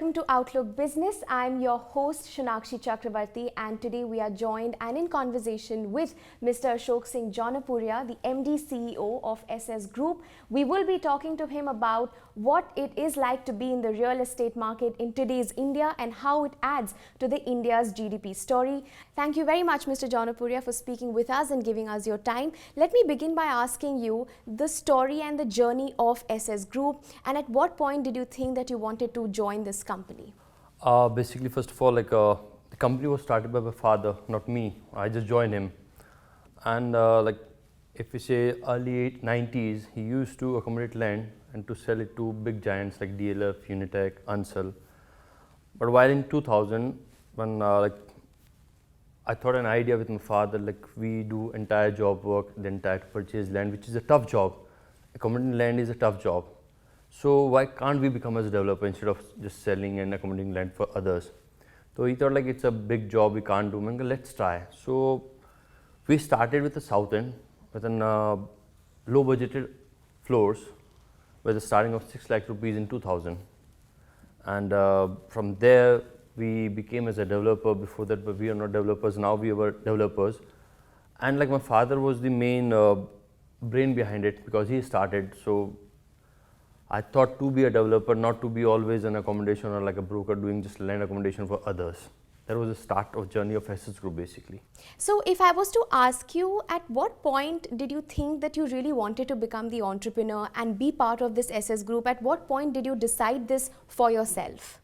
welcome to Outlook Business. I'm your host Shonakshi Chakrabarti, and today we are joined and in conversation with Mr. Ashok Singh Jaunapuria, the MD CEO of SS Group. We will be talking to him about what it is like to be in the real estate market in today's India and how it adds to the India's GDP story. Thank you very much, Mr. Jaunapuria, for speaking with us and giving us your time. Let me begin by asking you the story and the journey of SS Group, and at what point did you think that you wanted to join this company? Basically, first of all, the company was started by my father, not me. I just joined him. And if we say early 90s, he used to accommodate land and to sell it to big giants like DLF, Unitech, Ansal. But while in 2000, when I thought an idea with my father, we do entire job work, the entire purchase land, which is a tough job. Accommodating land is a tough job. So why can't we become as a developer instead of just selling and accommodating land for others? So he thought it's a big job we can't do. Let's try. So we started with the south end with an low budgeted floors with a starting of 6 lakh rupees in 2000. And from there we became as a developer. Before that, but we are not developers. Now we were developers. And my father was the main brain behind it because he started. So I thought to be a developer, not to be always an accommodation or like a broker doing just land accommodation for others. That was the start of journey of SS Group basically. So if I was to ask you, at what point did you think that you really wanted to become the entrepreneur and be part of this SS Group? At what point did you decide this for yourself?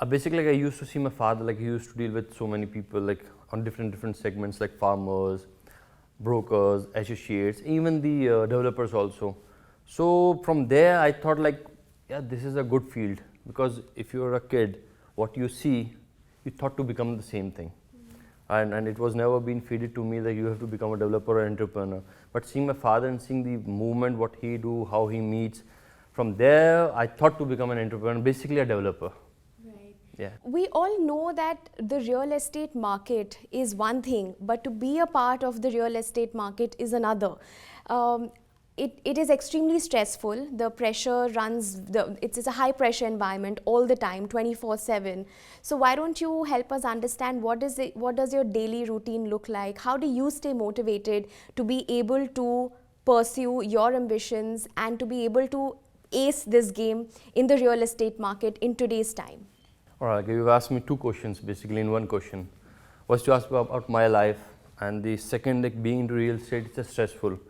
Basically, I used to see my father, he used to deal with so many people on different segments like farmers, brokers, associates, even the developers also. So from there I thought yeah, this is a good field, because if you're a kid, what you see, you thought to become the same thing. And it was never been feeded to me that you have to become a developer or entrepreneur. But seeing my father and seeing the movement, what he do, how he meets, from there I thought to become an entrepreneur, basically a developer. Right. Yeah. We all know that the real estate market is one thing, but to be a part of the real estate market is another. It is extremely stressful. The pressure runs, it's a high pressure environment all the time, 24/7. So why don't you help us understand what does your daily routine look like? How do you stay motivated to be able to pursue your ambitions and to be able to ace this game in the real estate market in today's time? Alright, you've asked me two questions basically in one question. Was to ask about my life, and the second, being into real estate, it's just stressful.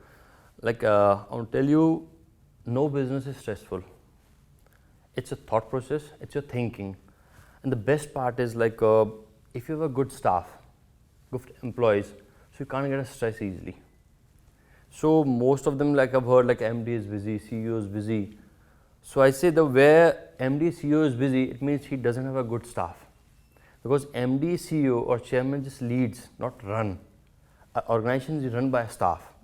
I'll tell you, no business is stressful. It's a thought process, it's your thinking. And the best part is if you have a good staff, good employees, so you can't get a stress easily. So most of them, I've heard, MD is busy, CEO is busy. So I say where MD, CEO is busy, it means he doesn't have a good staff. Because MD, CEO or chairman just leads, not run. Organizations is run by a staff.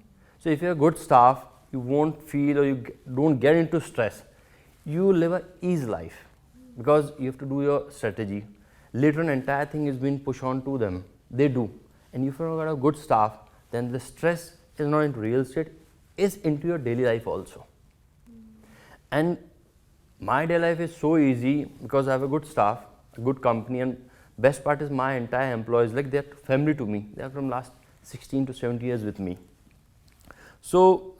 So if you have good staff, you won't feel or you don't get into stress. You live an easy life because you have to do your strategy. Later on, entire thing is being pushed on to them. They do. And if you've got a good staff, then the stress is not into real estate, it's into your daily life also. And my daily life is so easy because I have a good staff, a good company, and best part is my entire employees, they're family to me. They're from last 16 to 17 years with me. So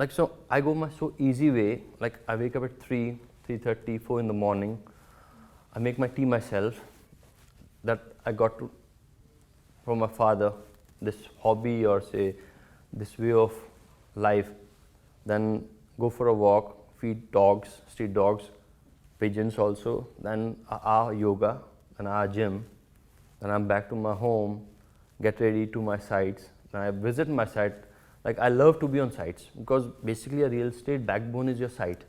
I go my so easy way. I wake up at 3:30, 4 in the morning. I make my tea myself. That I got from my father, this hobby or say this way of life. Then go for a walk, feed dogs, street dogs, pigeons also. Then our yoga and our gym. Then I'm back to my home, get ready to my sites. Then I visit my site. I love to be on sites because basically a real estate backbone is your site.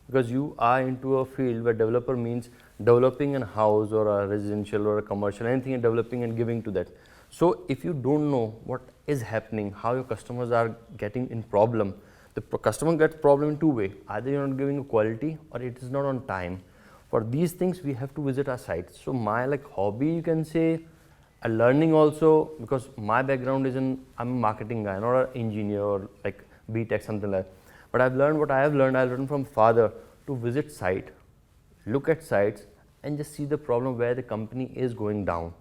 Because you are into a field where developer means developing a house or a residential or a commercial, anything and developing and giving to that. So if you don't know what is happening, how your customers are getting in problem, the customer gets problem in two ways. Either you're not giving a quality or it is not on time. For these things we have to visit our sites. So my hobby, you can say, a learning also, because my background is I'm a marketing guy, not an engineer or B.Tech, something like that. But I've learned what I have learned from father, to visit site, look at sites and just see the problem where the company is going down.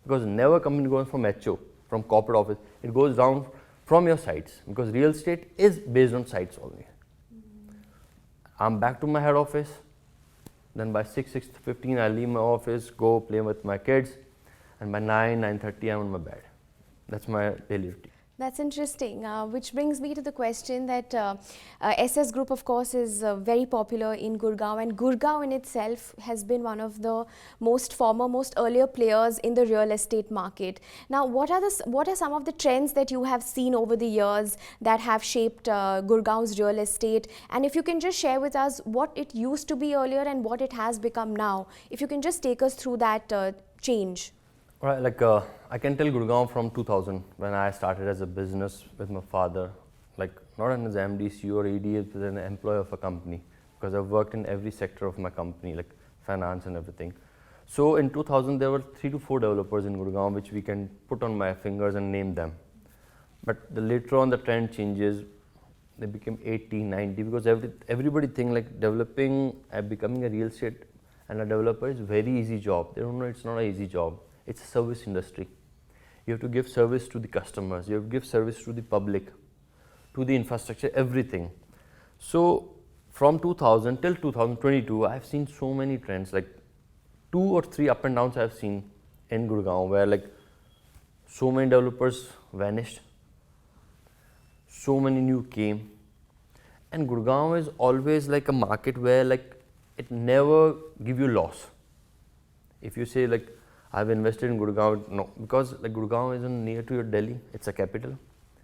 Because never company goes from HO, from corporate office, it goes down from your sites, because real estate is based on sites only. I'm back to my head office, then by 6:15 I leave my office, go play with my kids, and by 9:30 I'm on my bed. That's my daily routine. That's interesting, which brings me to the question that SS Group, of course, is very popular in Gurugram, and Gurugram in itself has been one of the most earlier players in the real estate market. Now, what are some of the trends that you have seen over the years that have shaped Gurgaon's real estate? And if you can just share with us what it used to be earlier and what it has become now, if you can just take us through that change. Right, I can tell Gurugram from 2000 when I started as a business with my father, like not as an MD, CEO or AD, but an employee of a company, because I've worked in every sector of my company, like finance and everything. So in 2000 there were 3 to 4 developers in Gurugram which we can put on my fingers and name them. But later on the trend changes, they became 80, 90, because everybody think like developing, becoming a real estate and a developer is very easy job. They don't know it's not an easy job. It's a service industry. You have to give service to the customers, you have to give service to the public, to the infrastructure, everything. So from 2000 till 2022, I've seen so many trends, like 2 or 3 up and downs I've seen in Gurugram, where like so many developers vanished, so many new came, and Gurugram is always like a market where like it never give you loss. If you say like I've invested in Gurugram, no, because like Gurugram isn't near to your Delhi, it's a capital.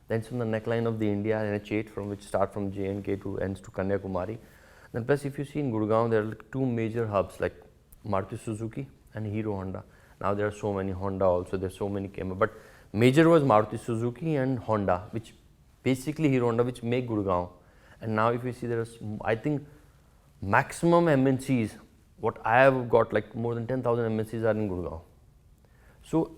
Then it's on the neckline of the India NH8, from which start from J&K to ends to Kanyakumari. Then plus if you see in Gurugram, there are like 2 major hubs like Maruti Suzuki and Hero Honda. Now there are so many Honda also, there's so many came, but major was Maruti Suzuki and Honda, which basically Hero Honda, which make Gurugram. And now if you see, there is, I think maximum MNCs, what I have got, like more than 10,000 MNCs are in Gurugram. So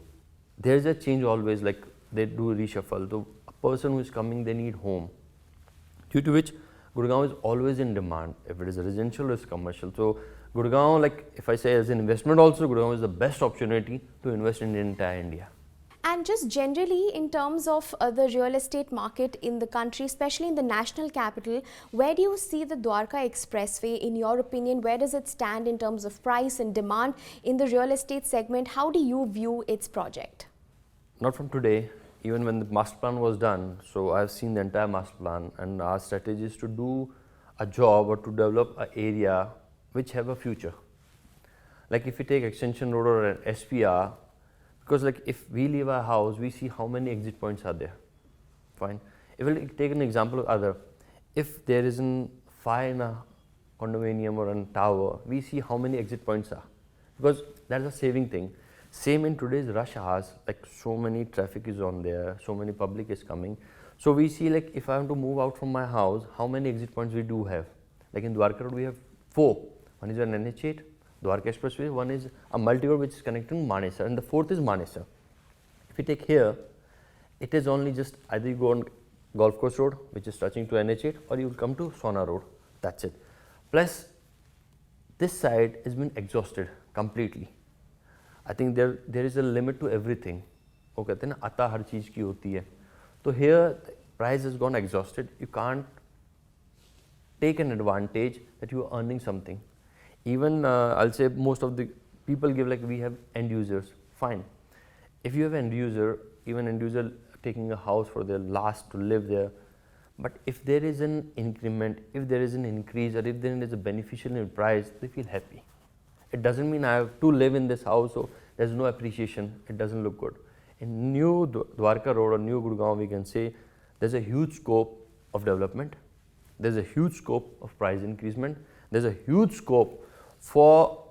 there is a change always, like they do reshuffle. So a person who is coming, they need home, due to which Gurugram is always in demand, if it is residential or it's commercial. So Gurugram, like if I say as an investment also, Gurugram is the best opportunity to invest in the entire India. And just generally in terms of the real estate market in the country, especially in the national capital, where do you see the Dwarka Expressway in your opinion? Where does it stand in terms of price and demand in the real estate segment? How do you view its project? Not from today, even when the master plan was done. So I've seen the entire master plan, and our strategy is to do a job or to develop an area which have a future. Like if you take Extension Road or an SPR, because like if we leave our house, we see how many exit points are there. Fine. If we take an example of other, if there is a fire in a condominium or a tower, we see how many exit points are, because that's a saving thing. Same in today's rush hours, like so many traffic is on there, so many public is coming. So we see like if I want to move out from my house, how many exit points we do have. Like in Dwarka Road we have 4. One is an NH8, Dwarka Expressway, one is a multi-road which is connecting Manesar, and the 4th is Manesar. If you take here, it is only just either you go on Golf Course Road, which is touching to NH8, or you will come to Sona Road. That's it. Plus, this side has been exhausted completely. I think there is a limit to everything. वो कहते हैं ना अता हर चीज़ की होती है. So here the price has gone exhausted. You can't take an advantage that you are earning something. Even I'll say most of the people give like we have end users. Fine. If you have end user, even end user taking a house for their last to live there, but if there is an increment, if there is an increase, or if there is a beneficial in price, they feel happy. It doesn't mean I have to live in this house, so there's no appreciation, it doesn't look good. In new Dwarka Road or new Gurugram, we can say there's a huge scope of development, there's a huge scope of price increasement, there's a huge scope for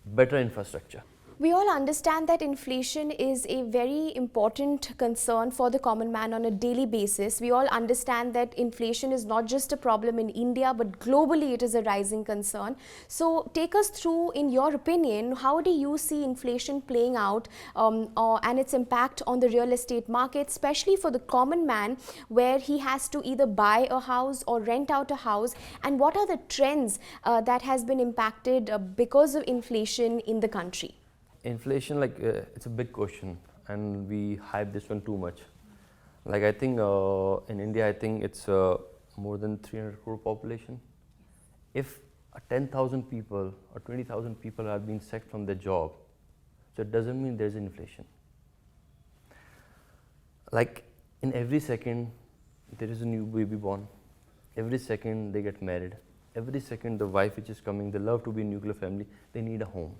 better infrastructure. We all understand that inflation is a very important concern for the common man on a daily basis. We all understand that inflation is not just a problem in India, but globally it is a rising concern. So take us through, in your opinion, how do you see inflation playing out and its impact on the real estate market, especially for the common man, where he has to either buy a house or rent out a house, and what are the trends that has been impacted because of inflation in the country? Inflation, it's a big question, and we hype this one too much. Like I think in India, I think it's more than 300 crore population. If 10,000 people or 20,000 people are being sacked from their job, so it doesn't mean there's inflation. Like in every second, there is a new baby born. Every second they get married. Every second the wife which is coming, they love to be a nuclear family, they need a home.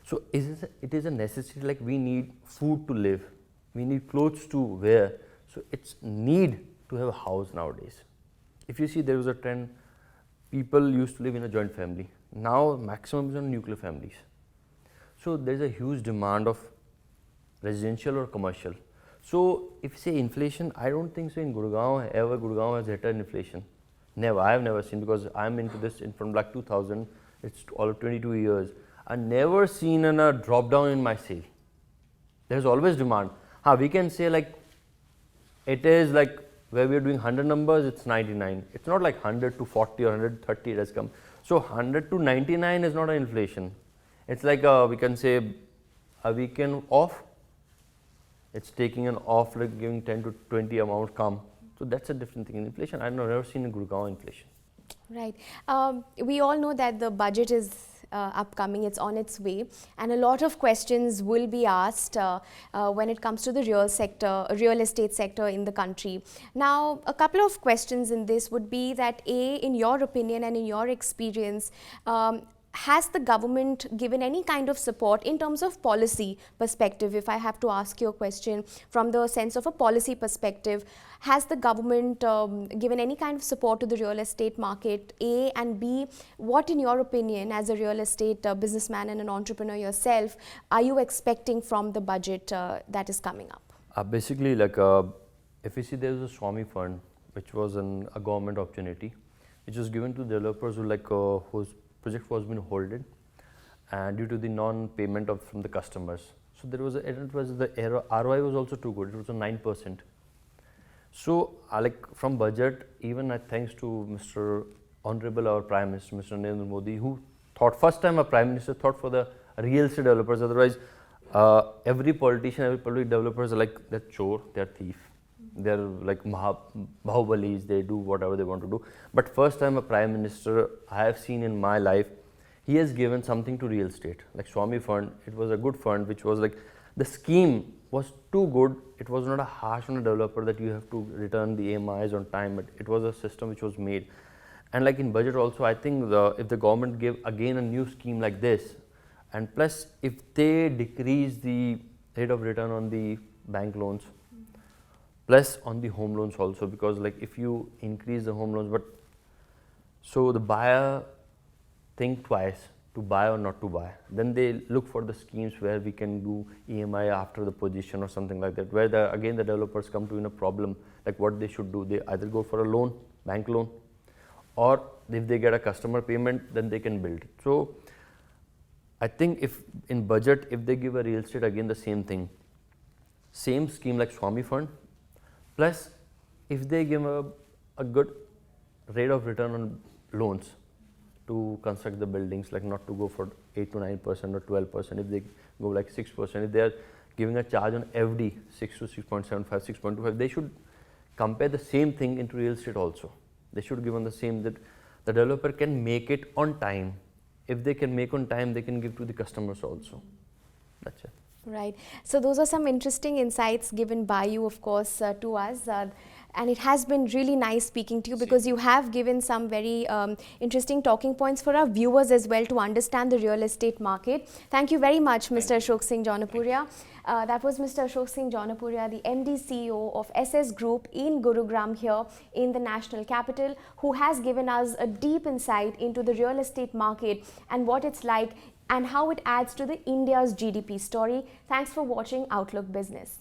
So it is a necessity, like we need food to live, we need clothes to wear, so it's need to have a house nowadays. If you see, there was a trend, people used to live in a joint family, now maximum is on nuclear families. So there's a huge demand of residential or commercial. So if you say inflation, I don't think so in Gurugram, ever Gurugram has hit an inflation. Never, I have never seen, because I'm into this from like 2000, it's all of 22 years. I've never seen a drop down in my sale. There's always demand. We can say like it is like where we are doing 100 numbers, it's 99. It's not like 100 to 40 or 130 it has come. So 100 to 99 is not an inflation. It's like we can say a weekend off. It's taking an off, like giving 10 to 20 amount come. So that's a different thing. In inflation, I've never seen in Gurugram inflation. Right. We all know that the budget is upcoming, it's on its way, and a lot of questions will be asked when it comes to the real estate sector in the country. Now, a couple of questions in this would be that in your opinion and in your experience, has the government given any kind of support in terms of policy perspective? If I have to ask you a question from the sense of a policy perspective, has the government given any kind of support to the real estate market, A, and B, what in your opinion as a real estate businessman and an entrepreneur yourself are you expecting from the budget that is coming up? Basically, if you see, there is a Swami fund which was a government opportunity which was given to developers whose project was being holded and due to the non-payment from the customers. So there was the ROI was also too good. It was a 9%. So from budget, even thanks to Mr. Honorable our Prime Minister, Mr. Narendra Modi, who thought first time a Prime Minister thought for the real estate developers. Otherwise, every politician, every public developers are like they're chore, they're thief. They're like Bahubalis, they do whatever they want to do. But first time a Prime Minister I have seen in my life, he has given something to real estate, like Swami Fund. It was a good fund, which was like, the scheme was too good. It was not a harsh on a developer that you have to return the EMIs on time, but it was a system which was made. And like in budget also, I think if the government give again a new scheme like this, and plus if they decrease the rate of return on the bank loans, plus on the home loans also, because like if you increase the home loans, so the buyer think twice to buy or not to buy. Then they look for the schemes where we can do EMI after the position or something like that, where again the developers come to a problem, like what they should do. They either go for a loan, bank loan, or if they get a customer payment, then they can build. So I think if in budget, if they give a real estate, again the same thing, same scheme like Swami Fund, plus if they give a good rate of return on loans to construct the buildings, like not to go for 8 to 9% or 12%, if they go like 6%, if they are giving a charge on FD 6 to 6.75, 6.25, they should compare the same thing into real estate also. They should give on the same, that the developer can make it on time. If they can make on time, they can give to the customers also. That's it. Right. So those are some interesting insights given by you, of course, to us. And it has been really nice speaking to you, because you have given some very interesting talking points for our viewers as well to understand the real estate market. Thank you very much, Mr. Ashok Singh Jaunapuria. That was Mr. Ashok Singh Jaunapuria, the MD CEO of SS Group in Gurugram here in the national capital, who has given us a deep insight into the real estate market and what it's like and how it adds to the India's GDP story. Thanks for watching Outlook Business.